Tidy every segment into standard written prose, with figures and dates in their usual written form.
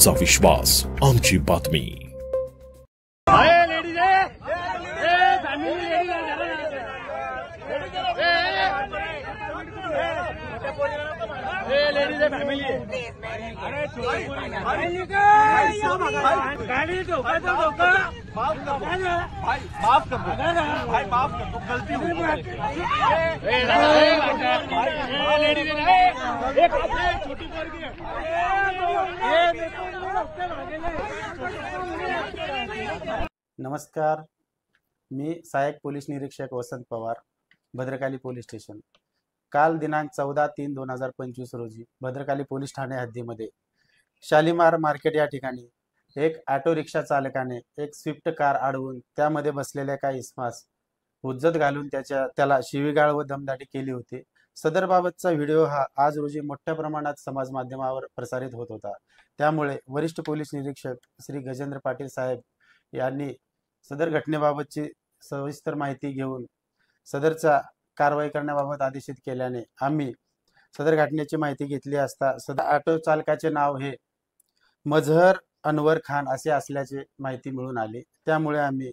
तुमचा विश्वास आमची बातमी। गाड़ी तो माफ कर भाई, माफ कर दो, गलती हुई। छोटी नमस्कार, मी सहाय्यक पोलीस निरीक्षक वसंत पवार, भद्रकाली पोलीस स्टेशन। काल दिनांक 14/3/2025 रोजी भद्रकाली पोलीस ठाणे हद्दीमध्ये शालीमार मार्केट या ठिकाणी एक ऑटो रिक्षा चालकाने एक स्विफ्ट कार अडवून त्यामध्ये बसलेल्या काही इसमास हुज्जत घालून त्याला शिवीगाळ व दमदाटी केली होती। सदर बाबतचा व्हिडिओ हा आज रोजी मोठ्या प्रमाणात समाज माध्यमावर प्रसारित होत होता। त्यामुळे वरिष्ठ पोलीस निरीक्षक श्री गजेंद्र पाटील साहेब यांनी सदर घटनेबाबतची सविस्तर माहिती घेऊन सदरचा कारवाई करण्याबाबत आदेशित केल्याने आम्ही सदर घटनेची माहिती घेतली असता सदर ऑटो चालकाचे नाव हे मजहर अनवर खान असे असल्याचे माहिती मिळून आली। त्यामुळे आम्ही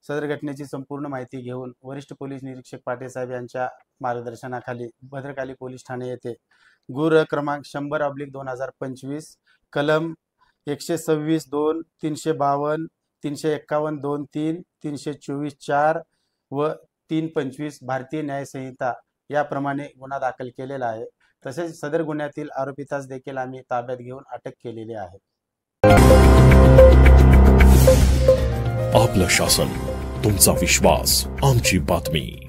सदर घटनेची संपूर्ण माहिती घेऊन वरिष्ठ पोलीस निरीक्षक पाटील साहेब यांच्या मार्गदर्शनाखाली भद्रकाली पोलीस ठाणे येथे गुन्हा क्रमांक 100/2025 कलम 126(2), 352, 351(2)(3), 324(4) व 325 भारतीय न्याय संहिता याप्रमाणे गुन्हा दाखल केलेला आहे। तसेच सदर गुन्ह्यातील आरोपीतास देखील आम्ही ताब्यात घेऊन अटक केलेली आहे। आपलं शासन, तुमचा विश्वास आमची बातमी।